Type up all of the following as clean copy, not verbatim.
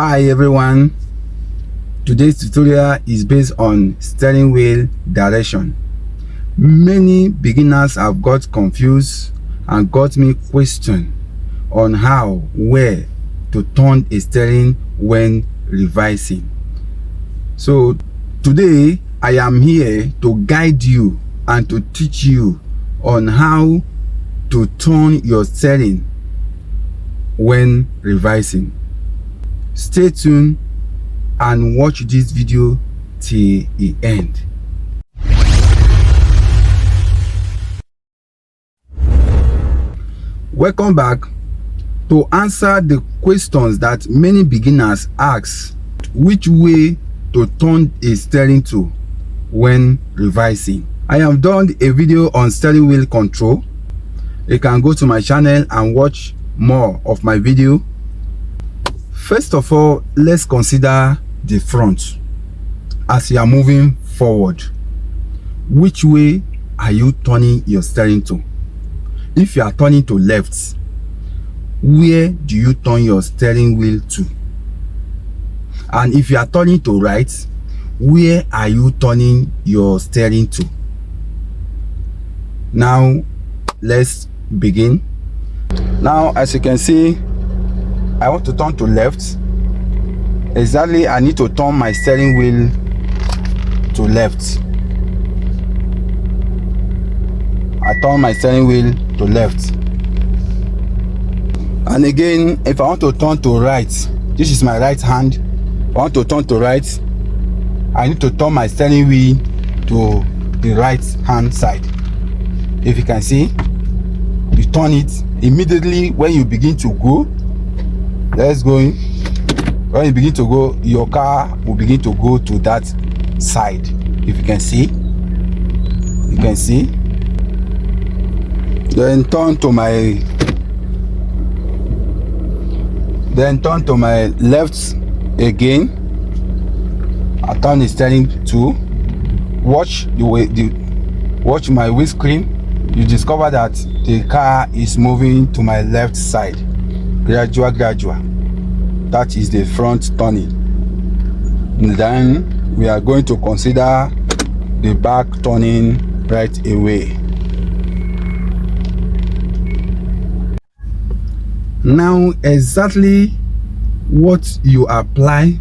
Hi everyone, today's tutorial is based on steering wheel direction. Many beginners have got confused and got me question on where to turn a steering when revising. So today I am here to guide you and to teach you on how to turn your steering when revising. Stay tuned and watch this video till the end. Welcome back. To answer the questions that many beginners ask, which way to turn a steering to when revising, I have done a video on steering wheel control. You can go to my channel and watch more of my video. First of all, let's consider the front. As you are moving forward, which way are you turning your steering to? If you are turning to left, where do you turn your steering wheel to? And if you are turning to right, where are you turning your steering to? Now let's begin. Now, as you can see, I want to turn to left. Exactly, I need to turn my steering wheel to left. I turn my steering wheel to left. And again, if I want to turn to right, this is my right hand. If I want to turn to right, I need to turn my steering wheel to the right hand side. If you can see, you turn it immediately when you begin to go. Let's go. When you begin to go, your car will begin to go to that side. If you can see, then turn to my left again. I turn the steering to watch watch my windscreen. You discover that the car is moving to my left side. Gradual. That is the front turning. And then we are going to consider the back turning right away. Now, exactly what you apply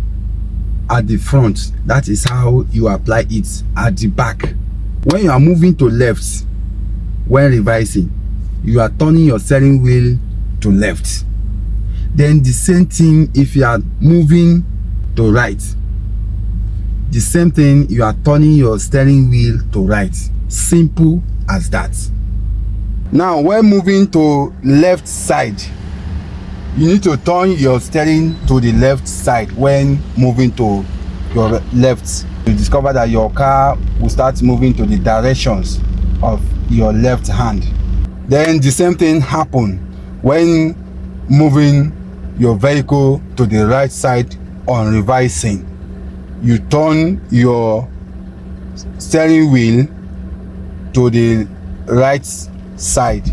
at the front, that is how you apply it at the back. When you are moving to left, when revising, you are turning your steering wheel to left. Then the same thing if you are moving to right. The same thing, you are turning your steering wheel to right. Simple as that. Now, when moving to left side, you need to turn your steering to the left side. When moving to your left, you discover that your car will start moving to the directions of your left hand. Then the same thing happen when moving your vehicle to the right side on revising. You turn your steering wheel to the right side.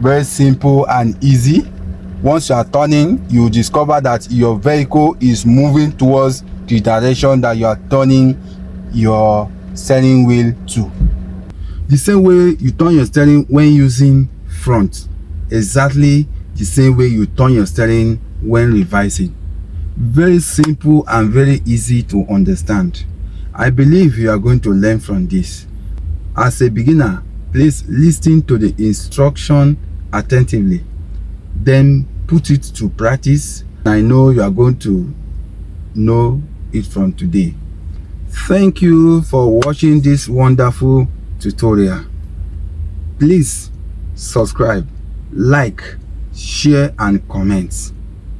Very simple and easy. Once you are turning, you discover that your vehicle is moving towards the direction that you are turning your steering wheel to. The same way you turn your steering when using front, exactly the same way you turn your steering when revising. Very simple and very easy to understand. I believe you are going to learn from this. As a beginner, please listen to the instruction attentively, then put it to practice. I know you are going to know it from today. Thank you for watching this wonderful tutorial. Please subscribe, like, share and comment.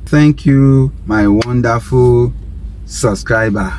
Thank you, my wonderful subscriber.